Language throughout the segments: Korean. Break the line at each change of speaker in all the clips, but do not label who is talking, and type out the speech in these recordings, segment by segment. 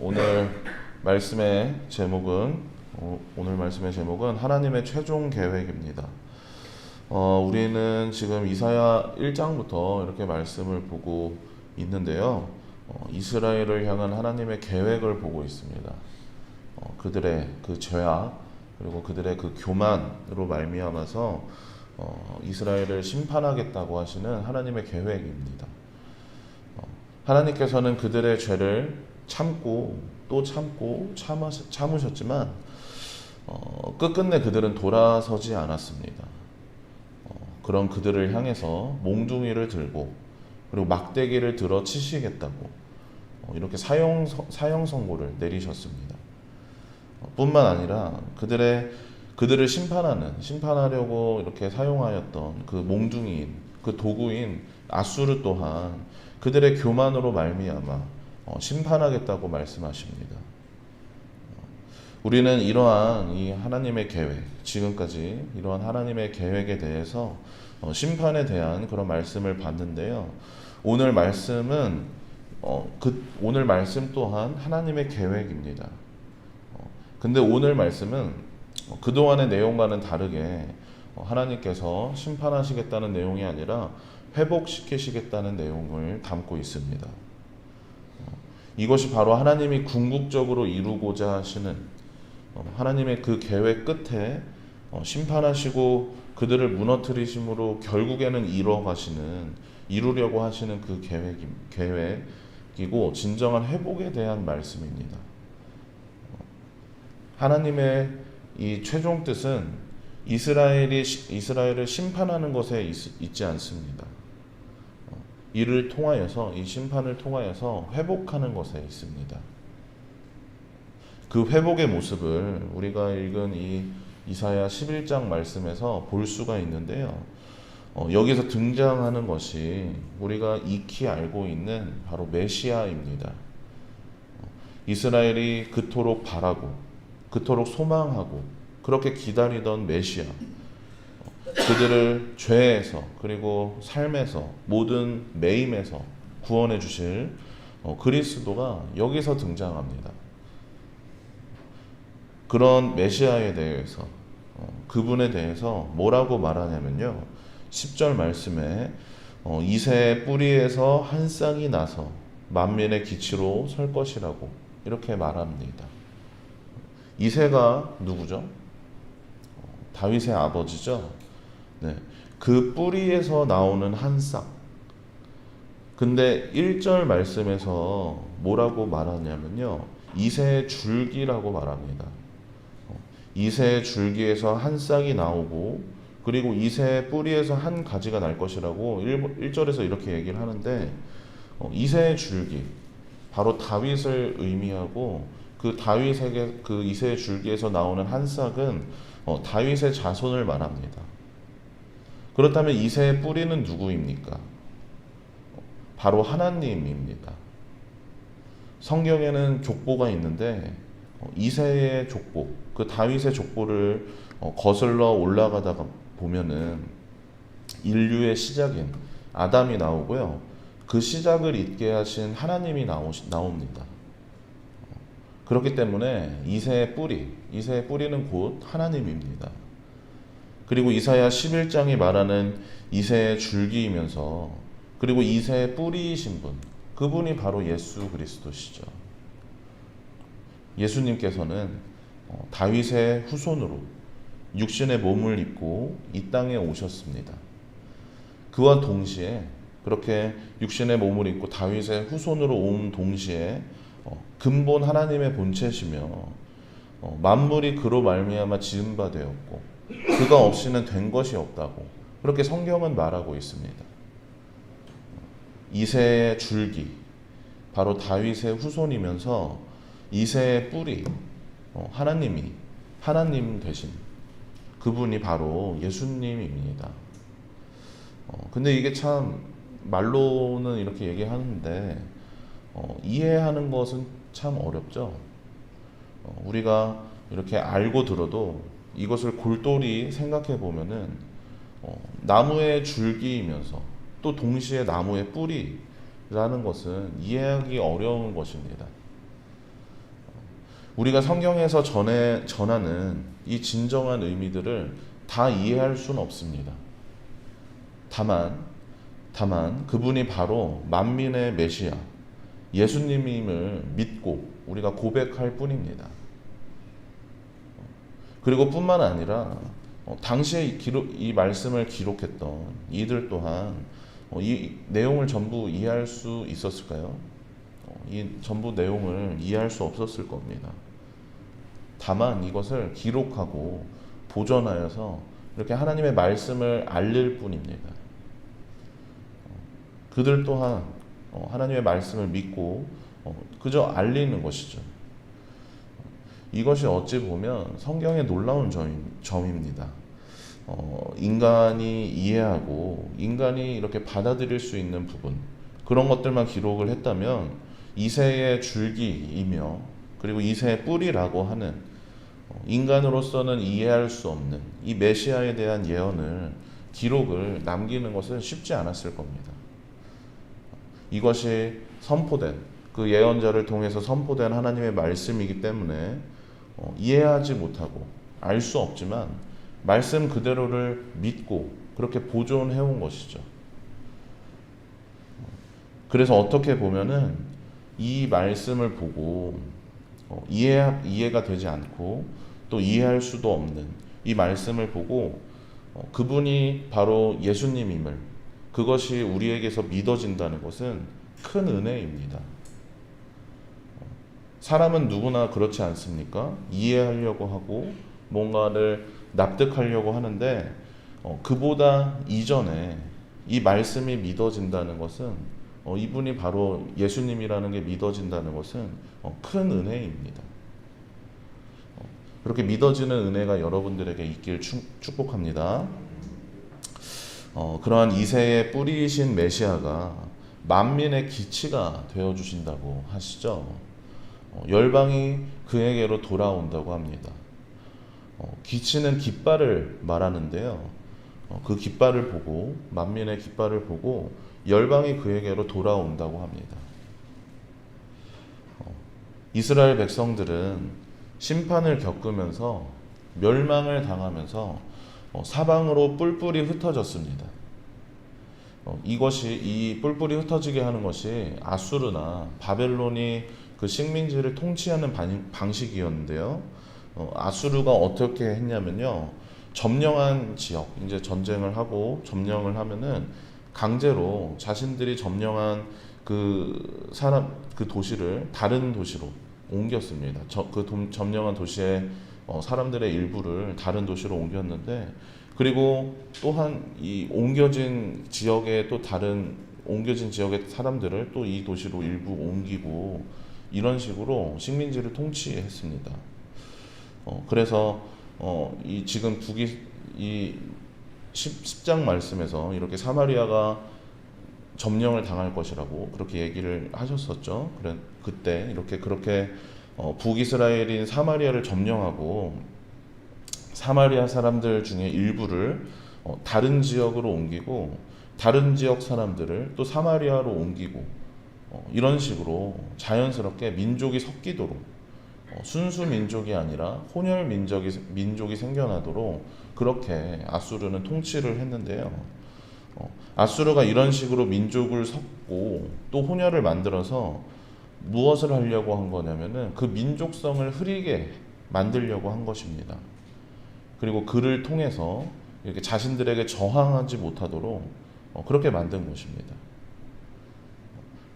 오늘 말씀의 제목은 하나님의 최종 계획입니다. 우리는 지금 이사야 1장부터 이렇게 말씀을 보고 있는데요. 이스라엘을 향한 하나님의 계획을 보고 있습니다. 그들의 그 죄악 그리고 그들의 그 교만으로 말미암아서 이스라엘을 심판하겠다고 하시는 하나님의 계획입니다. 하나님께서는 그들의 죄를 참고 또 참으셨지만 끝끝내 그들은 돌아서지 않았습니다. 그런 그들을 향해서 몽둥이를 들고 그리고 막대기를 들어 치시겠다고 이렇게 사형 선고를 내리셨습니다. 뿐만 아니라 그들을 심판하려고 이렇게 사용하였던 그 몽둥이인 그 도구인 아수르 또한 그들의 교만으로 말미암아 심판하겠다고 말씀하십니다. 우리는 이러한 이 하나님의 계획, 지금까지 이러한 하나님의 계획에 대해서 심판에 대한 그런 말씀을 봤는데요. 오늘 말씀은 오늘 말씀 또한 하나님의 계획입니다. 근데 오늘 말씀은 그동안의 내용과는 다르게 하나님께서 심판하시겠다는 내용이 아니라 회복시키시겠다는 내용을 담고 있습니다. 이것이 바로 하나님이 궁극적으로 이루고자 하시는 하나님의 그 계획 끝에 심판하시고 그들을 무너뜨리심으로 결국에는 이루려고 하시는 그 계획이고 진정한 회복에 대한 말씀입니다. 하나님의 이 최종 뜻은 이스라엘을 심판하는 것에 있지 않습니다. 이를 통하여서, 이 심판을 통하여서 회복하는 것에 있습니다. 그 회복의 모습을 우리가 읽은 이 이사야 11장 말씀에서 볼 수가 있는데요. 여기서 등장하는 것이 우리가 익히 알고 있는 바로 메시아입니다. 이스라엘이 그토록 바라고 그토록 소망하고 그렇게 기다리던 메시아, 그들을 죄에서 그리고 삶에서 모든 매임에서 구원해 주실 그리스도가 여기서 등장합니다. 그런 메시아에 대해서 그분에 대해서 뭐라고 말하냐면요. 10절 말씀에 이새의 뿌리에서 한 쌍이 나서 만민의 기치로 설 것이라고 이렇게 말합니다. 이새가 누구죠? 다윗의 아버지죠. 네, 그 뿌리에서 나오는 한 쌍. 근데 1절 말씀에서 뭐라고 말하냐면요. 이새의 줄기라고 말합니다. 이새의 줄기에서 한 쌍이 나오고 그리고 이새의 뿌리에서 한 가지가 날 것이라고 1절에서 이렇게 얘기를 하는데 이새의 줄기, 바로 다윗을 의미하고 그 이새의 줄기에서 나오는 한 쌍은 다윗의 자손을 말합니다. 그렇다면 이새의 뿌리는 누구입니까? 바로 하나님입니다. 성경에는 족보가 있는데 이새의 족보, 그 다윗의 족보를 거슬러 올라가다가 보면은 인류의 시작인 아담이 나오고요. 그 시작을 잇게 하신 하나님이 나옵니다. 그렇기 때문에 이새의 뿌리는 곧 하나님입니다. 그리고 이사야 11장이 말하는 이새의 줄기이면서 그리고 이새의 뿌리이신 분, 그분이 바로 예수 그리스도시죠. 예수님께서는 다윗의 후손으로 육신의 몸을 입고 이 땅에 오셨습니다. 그와 동시에 그렇게 육신의 몸을 입고 다윗의 후손으로 온 동시에 근본 하나님의 본체시며 만물이 그로 말미암아 지은 바 되었고 그가 없이는 된 것이 없다고 그렇게 성경은 말하고 있습니다. 이새의 줄기, 바로 다윗의 후손이면서 이새의 뿌리, 하나님 되신 그분이 바로 예수님입니다. 근데 이게 참 말로는 이렇게 얘기하는데 이해하는 것은 참 어렵죠. 우리가 이렇게 알고 들어도 이것을 골똘히 생각해 보면은 나무의 줄기이면서 또 동시에 나무의 뿌리라는 것은 이해하기 어려운 것입니다. 우리가 성경에서 전하는 이 진정한 의미들을 다 이해할 수는 없습니다. 다만 그분이 바로 만민의 메시아 예수님임을 믿고 우리가 고백할 뿐입니다. 그리고 뿐만 아니라 당시에 이 말씀을 기록했던 이들 또한 이 내용을 전부 이해할 수 있었을까요? 이 전부 내용을 이해할 수 없었을 겁니다. 다만 이것을 기록하고 보존하여서 이렇게 하나님의 말씀을 알릴 뿐입니다. 그들 또한 하나님의 말씀을 믿고 그저 알리는 것이죠. 이것이 어찌 보면 성경의 놀라운 점입니다. 인간이 이해하고 인간이 이렇게 받아들일 수 있는 부분, 그런 것들만 기록을 했다면 이새의 줄기이며 그리고 이새의 뿌리라고 하는 인간으로서는 이해할 수 없는 이 메시아에 대한 예언을 기록을 남기는 것은 쉽지 않았을 겁니다. 이것이 선포된 그 예언자를 통해서 선포된 하나님의 말씀이기 때문에 이해하지 못하고 알 수 없지만 말씀 그대로를 믿고 그렇게 보존해 온 것이죠. 그래서 어떻게 보면은 이 말씀을 보고 이해가 되지 않고 또 이해할 수도 없는 이 말씀을 보고 그분이 바로 예수님임을, 그것이 우리에게서 믿어진다는 것은 큰 은혜입니다. 사람은 누구나 그렇지 않습니까? 이해하려고 하고 뭔가를 납득하려고 하는데 그보다 이전에 이 말씀이 믿어진다는 것은 이분이 바로 예수님이라는 게 믿어진다는 것은 큰 은혜입니다. 그렇게 믿어지는 은혜가 여러분들에게 있길 축복합니다. 그러한 이새의 뿌리이신 메시아가 만민의 기치가 되어주신다고 하시죠. 열방이 그에게로 돌아온다고 합니다. 기치는 깃발을 말하는데요. 그 깃발을 보고 만민의 깃발을 보고 열방이 그에게로 돌아온다고 합니다. 이스라엘 백성들은 심판을 겪으면서 멸망을 당하면서 사방으로 뿔뿔이 흩어졌습니다. 이것이 이 뿔뿔이 흩어지게 하는 것이 아수르나 바벨론이 그 식민지를 통치하는 방식이었는데요. 아수르가 어떻게 했냐면요. 점령한 지역, 이제 전쟁을 하고 점령을 하면은 강제로 자신들이 점령한 그 도시를 다른 도시로 옮겼습니다. 점령한 도시의 사람들의 일부를 다른 도시로 옮겼는데, 그리고 또한 이 옮겨진 지역의 사람들을 또 이 도시로 일부 옮기고 이런 식으로 식민지를 통치했습니다. 그래서 이 지금 이 10장 말씀에서 이렇게 사마리아가 점령을 당할 것이라고 그렇게 얘기를 하셨었죠. 그때 그렇게 북이스라엘인 사마리아를 점령하고 사마리아 사람들 중에 일부를 다른 지역으로 옮기고 다른 지역 사람들을 또 사마리아로 옮기고 이런 식으로 자연스럽게 민족이 섞이도록 순수 민족이 아니라 혼혈 민족이 생겨나도록 그렇게 아수르는 통치를 했는데요. 아수르가 이런 식으로 민족을 섞고 또 혼혈을 만들어서 무엇을 하려고 한 거냐면은 그 민족성을 흐리게 만들려고 한 것입니다. 그리고 그를 통해서 이렇게 자신들에게 저항하지 못하도록 그렇게 만든 것입니다.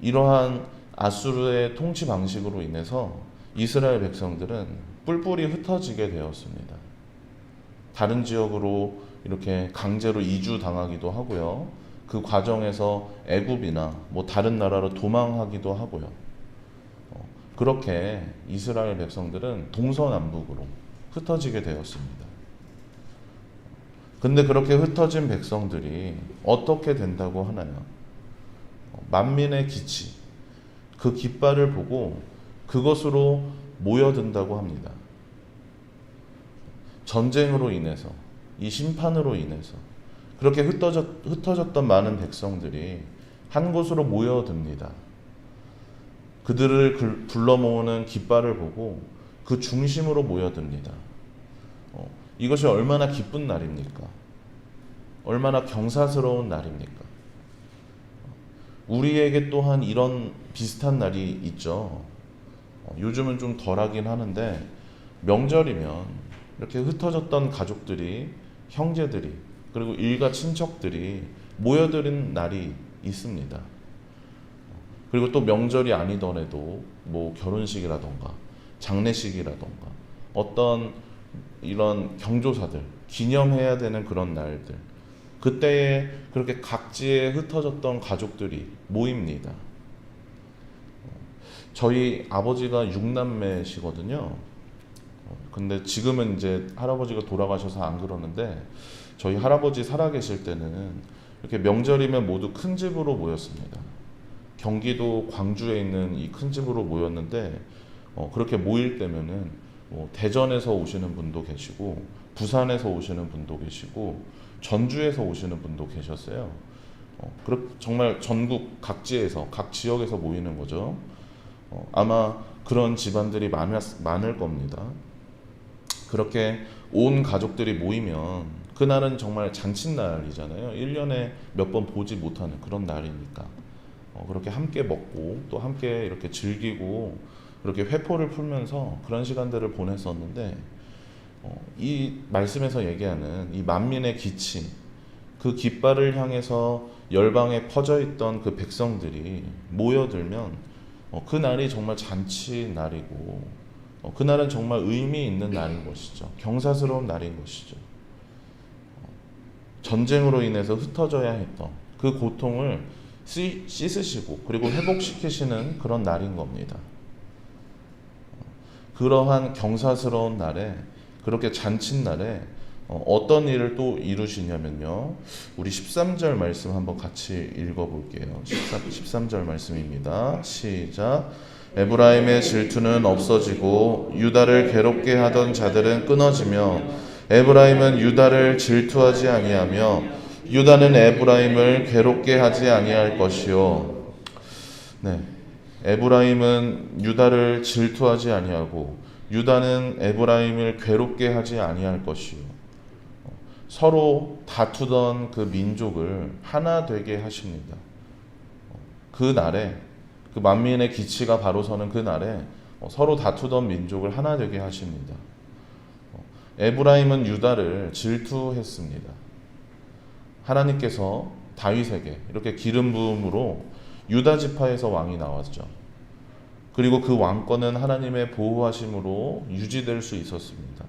이러한 아수르의 통치 방식으로 인해서 이스라엘 백성들은 뿔뿔이 흩어지게 되었습니다. 다른 지역으로 이렇게 강제로 이주당하기도 하고요. 그 과정에서 애굽이나 다른 나라로 도망하기도 하고요. 그렇게 이스라엘 백성들은 동서남북으로 흩어지게 되었습니다. 근데 그렇게 흩어진 백성들이 어떻게 된다고 하나요? 만민의 기치, 그 깃발을 보고 그것으로 모여든다고 합니다. 전쟁으로 인해서, 이 심판으로 인해서 그렇게 흩어졌던 많은 백성들이 한 곳으로 모여듭니다. 그들을 불러 모으는 깃발을 보고 그 중심으로 모여듭니다. 이것이 얼마나 기쁜 날입니까? 얼마나 경사스러운 날입니까? 우리에게 또한 이런 비슷한 날이 있죠. 요즘은 좀 덜하긴 하는데 명절이면 이렇게 흩어졌던 가족들이, 형제들이, 그리고 일가 친척들이 모여드는 날이 있습니다. 그리고 또 명절이 아니더라도 뭐 결혼식이라던가 장례식이라던가 어떤 이런 경조사들, 기념해야 되는 그런 날들, 그때에 그렇게 각지에 흩어졌던 가족들이 모입니다. 저희 아버지가 6남매시거든요. 근데 지금은 이제 할아버지가 돌아가셔서 안 그러는데 저희 할아버지 살아계실 때는 이렇게 명절이면 모두 큰 집으로 모였습니다. 경기도 광주에 있는 이 큰 집으로 모였는데 그렇게 모일 때면은 대전에서 오시는 분도 계시고 부산에서 오시는 분도 계시고 전주에서 오시는 분도 계셨어요. 정말 전국 각지에서 각 지역에서 모이는 거죠. 아마 그런 집안들이 많을 겁니다. 그렇게 온 가족들이 모이면 그날은 정말 잔칫날이잖아요. 1년에 몇 번 보지 못하는 그런 날이니까 그렇게 함께 먹고 또 함께 이렇게 즐기고 그렇게 회포를 풀면서 그런 시간들을 보냈었는데 이 말씀에서 얘기하는 이 만민의 기침, 그 깃발을 향해서 열방에 퍼져 있던 그 백성들이 모여들면 그 날이 정말 잔치 날이고 그날은 정말 의미 있는 날인 것이죠. 경사스러운 날인 것이죠. 전쟁으로 인해서 흩어져야 했던 그 고통을 씻으시고 그리고 회복시키시는 그런 날인 겁니다. 그러한 경사스러운 날에, 그렇게 잔칫날에 어떤 일을 또 이루시냐면요, 우리 13절 말씀 한번 같이 읽어볼게요. 13절 말씀입니다. 시작. 에브라임의 질투는 없어지고 유다를 괴롭게 하던 자들은 끊어지며 에브라임은 유다를 질투하지 아니하며 유다는 에브라임을 괴롭게 하지 아니할 것이요. 네, 에브라임은 유다를 질투하지 아니하고 유다는 에브라임을 괴롭게 하지 아니할 것이요. 서로 다투던 그 민족을 하나 되게 하십니다. 그 날에, 그 만민의 기치가 바로 서는 그 날에 서로 다투던 민족을 하나 되게 하십니다. 에브라임은 유다를 질투했습니다. 하나님께서 다윗에게 이렇게 기름 부음으로 유다 지파에서 왕이 나왔죠. 그리고 그 왕권은 하나님의 보호하심으로 유지될 수 있었습니다.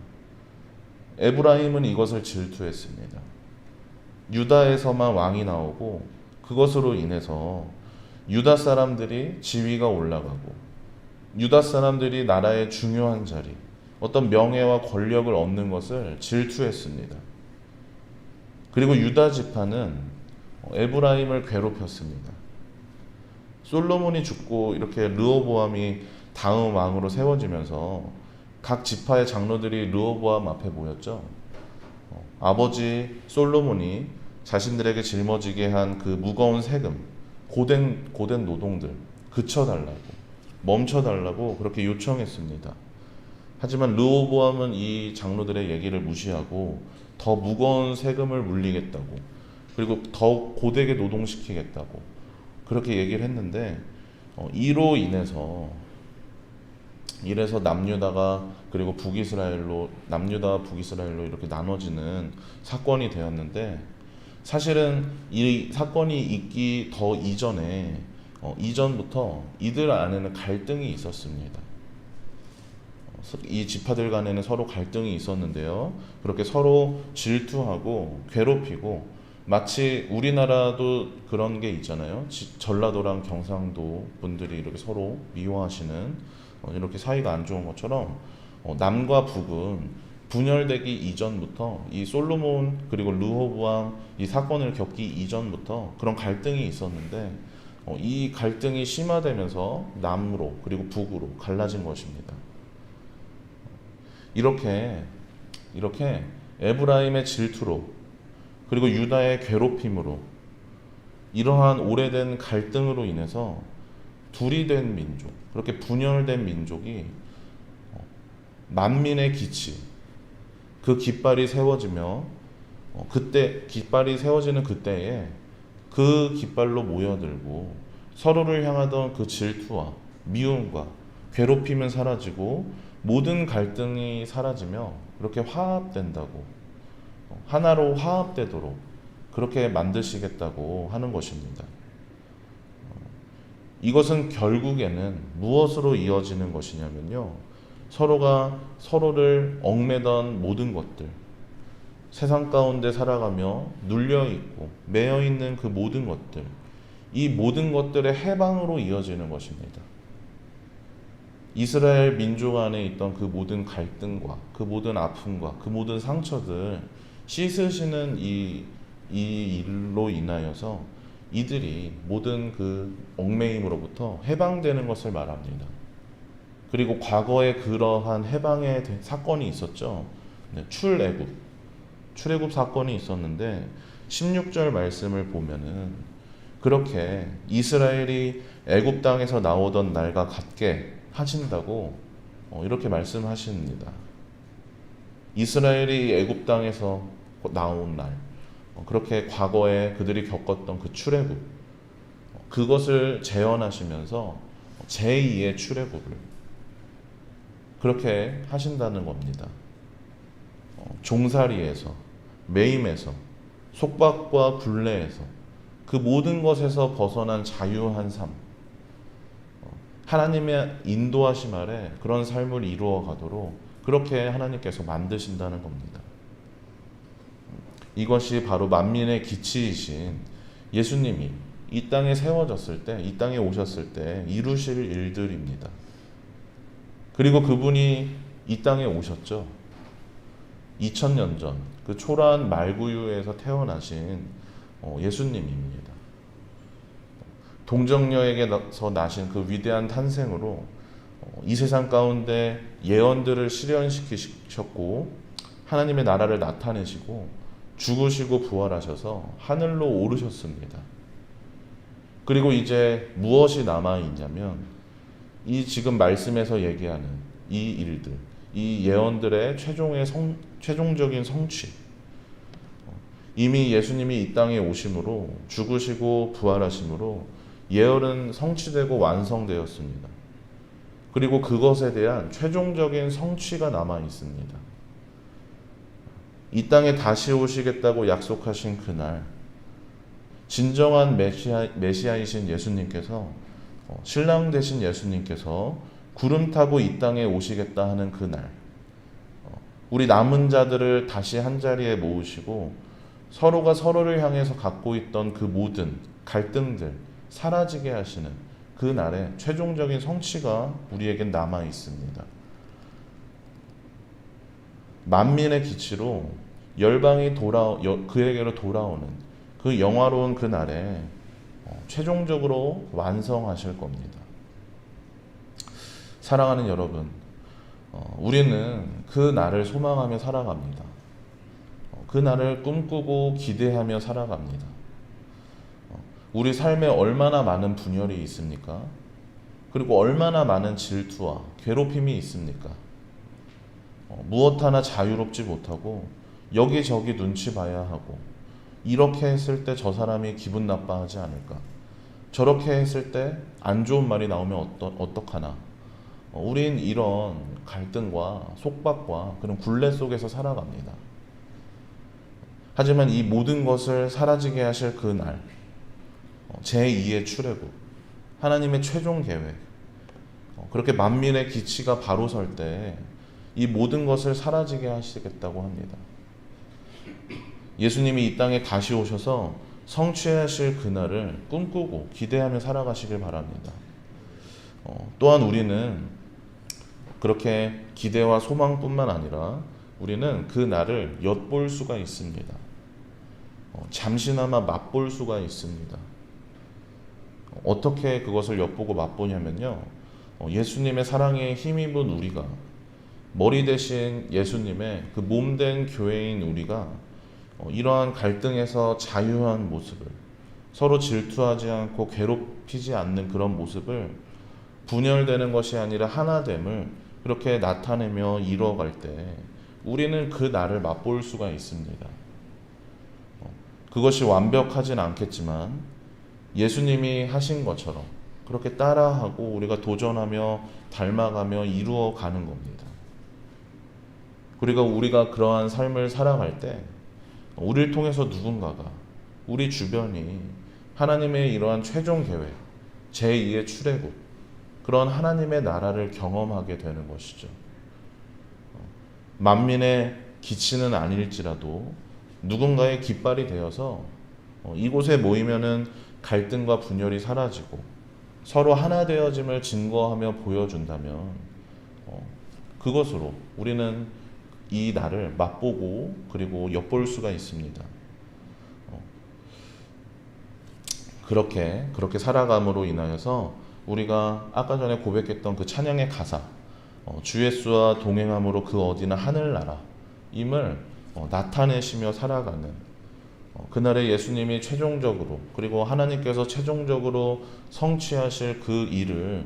에브라임은 이것을 질투했습니다. 유다에서만 왕이 나오고 그것으로 인해서 유다 사람들이 지위가 올라가고 유다 사람들이 나라의 중요한 자리, 어떤 명예와 권력을 얻는 것을 질투했습니다. 그리고 유다 지파는 에브라임을 괴롭혔습니다. 솔로몬이 죽고 이렇게 르호보암이 다음 왕으로 세워지면서 각 지파의 장로들이 르호보암 앞에 모였죠. 아버지 솔로몬이 자신들에게 짊어지게 한 그 무거운 세금, 고된 노동들 그쳐달라고, 멈춰달라고 그렇게 요청했습니다. 하지만 르호보암은 이 장로들의 얘기를 무시하고 더 무거운 세금을 물리겠다고, 그리고 더 고되게 노동시키겠다고 그렇게 얘기를 했는데 이로 인해서 남유다가 그리고 북이스라엘로, 남유다와 북이스라엘로 이렇게 나눠지는 사건이 되었는데, 사실은 이 사건이 있기 더 이전에 이전부터 이들 안에는 갈등이 있었습니다. 이 지파들 간에는 서로 갈등이 있었는데요, 그렇게 서로 질투하고 괴롭히고, 마치 우리나라도 그런 게 있잖아요. 전라도랑 경상도 분들이 이렇게 서로 미워하시는 이렇게 사이가 안 좋은 것처럼 남과 북은 분열되기 이전부터, 이 솔로몬 그리고 르호보암 이 사건을 겪기 이전부터 그런 갈등이 있었는데 이 갈등이 심화되면서 남으로 그리고 북으로 갈라진 것입니다. 이렇게 에브라임의 질투로 그리고 유다의 괴롭힘으로, 이러한 오래된 갈등으로 인해서 둘이 된 민족, 그렇게 분열된 민족이 만민의 기치, 그 깃발이 세워지며 그때 깃발이 세워지는 그때에 그 깃발로 모여들고 서로를 향하던 그 질투와 미움과 괴롭힘은 사라지고 모든 갈등이 사라지며 그렇게 화합된다고, 하나로 화합되도록 그렇게 만드시겠다고 하는 것입니다. 이것은 결국에는 무엇으로 이어지는 것이냐면요, 서로가 서로를 얽매던 모든 것들, 세상 가운데 살아가며 눌려있고 매여있는 그 모든 것들, 이 모든 것들의 해방으로 이어지는 것입니다. 이스라엘 민족 안에 있던 그 모든 갈등과 그 모든 아픔과 그 모든 상처들 씻으시는 이 일로 인하여서 이들이 모든 그 얽매임으로부터 해방되는 것을 말합니다. 그리고 과거에 그러한 해방의 사건이 있었죠. 출애굽 사건이 있었는데 16절 말씀을 보면은 그렇게 이스라엘이 애굽 땅에서 나오던 날과 같게 하신다고 이렇게 말씀하십니다. 이스라엘이 애굽 땅에서 나온 날, 그렇게 과거에 그들이 겪었던 그 출애굽, 그것을 재현하시면서 제2의 출애굽을 그렇게 하신다는 겁니다. 종살이에서, 매임에서, 속박과 굴레에서 그 모든 것에서 벗어난 자유한 삶, 하나님의 인도하심 아래 그런 삶을 이루어 가도록 그렇게 하나님께서 만드신다는 겁니다. 이것이 바로 만민의 기치이신 예수님이 이 땅에 세워졌을 때, 이 땅에 오셨을 때 이루실 일들입니다. 그리고 그분이 이 땅에 오셨죠. 2000년 전 그 초라한 말구유에서 태어나신 예수님입니다. 동정녀에게서 나신 그 위대한 탄생으로 이 세상 가운데 예언들을 실현시키셨고 하나님의 나라를 나타내시고 죽으시고 부활하셔서 하늘로 오르셨습니다. 그리고 이제 무엇이 남아있냐면 이 지금 말씀에서 얘기하는 이 일들, 이 예언들의 최종적인 성취, 이미 예수님이 이 땅에 오심으로 죽으시고 부활하심으로 예언은 성취되고 완성되었습니다. 그리고 그것에 대한 최종적인 성취가 남아 있습니다. 이 땅에 다시 오시겠다고 약속하신 그날, 진정한 메시아이신 예수님께서, 신랑 되신 예수님께서 구름 타고 이 땅에 오시겠다 하는 그날, 우리 남은 자들을 다시 한 자리에 모으시고 서로가 서로를 향해서 갖고 있던 그 모든 갈등들 사라지게 하시는 그 날에 최종적인 성취가 우리에겐 남아 있습니다. 만민의 기치로 열방이 그에게로 돌아오는 그 영화로운 그 날에 최종적으로 완성하실 겁니다. 사랑하는 여러분, 우리는 그 날을 소망하며 살아갑니다. 그 날을 꿈꾸고 기대하며 살아갑니다. 우리 삶에 얼마나 많은 분열이 있습니까? 그리고 얼마나 많은 질투와 괴롭힘이 있습니까? 무엇 하나 자유롭지 못하고 여기저기 눈치 봐야 하고, 이렇게 했을 때 저 사람이 기분 나빠하지 않을까? 저렇게 했을 때 안 좋은 말이 나오면 어떡하나? 우린 이런 갈등과 속박과 그런 굴레 속에서 살아갑니다. 하지만 이 모든 것을 사라지게 하실 그 날, 제2의 출애굽, 하나님의 최종 계획, 그렇게 만민의 기치가 바로 설 때 이 모든 것을 사라지게 하시겠다고 합니다. 예수님이 이 땅에 다시 오셔서 성취하실 그날을 꿈꾸고 기대하며 살아가시길 바랍니다. 또한 우리는 그렇게 기대와 소망뿐만 아니라 우리는 그 날을 엿볼 수가 있습니다. 잠시나마 맛볼 수가 있습니다. 어떻게 그것을 엿보고 맛보냐면요, 예수님의 사랑에 힘입은 우리가, 머리 대신 예수님의 그 몸된 교회인 우리가 이러한 갈등에서 자유한 모습을, 서로 질투하지 않고 괴롭히지 않는 그런 모습을, 분열되는 것이 아니라 하나됨을 그렇게 나타내며 이루어갈 때 우리는 그 날을 맛볼 수가 있습니다. 그것이 완벽하진 않겠지만 예수님이 하신 것처럼 그렇게 따라하고 우리가 도전하며 닮아가며 이루어가는 겁니다. 그리고 우리가 그러한 삶을 살아갈 때 우리를 통해서 누군가가 우리 주변이 하나님의 이러한 최종 계획, 제2의 출애굽, 그런 하나님의 나라를 경험하게 되는 것이죠. 만민의 기치는 아닐지라도 누군가의 깃발이 되어서 이곳에 모이면은 갈등과 분열이 사라지고 서로 하나 되어짐을 증거하며 보여준다면 그것으로 우리는 이 날을 맛보고 그리고 엿볼 수가 있습니다. 그렇게 살아감으로 인하여서 우리가 아까 전에 고백했던 그 찬양의 가사, 주 예수와 동행함으로 그 어디나 하늘나라임을 나타내시며 살아가는 그날에 예수님이 최종적으로 그리고 하나님께서 최종적으로 성취하실 그 일을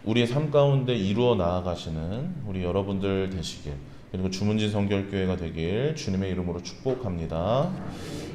우리의 삶 가운데 이루어 나아가시는 우리 여러분들 되시길, 그리고 주문진 성결교회가 되길 주님의 이름으로 축복합니다.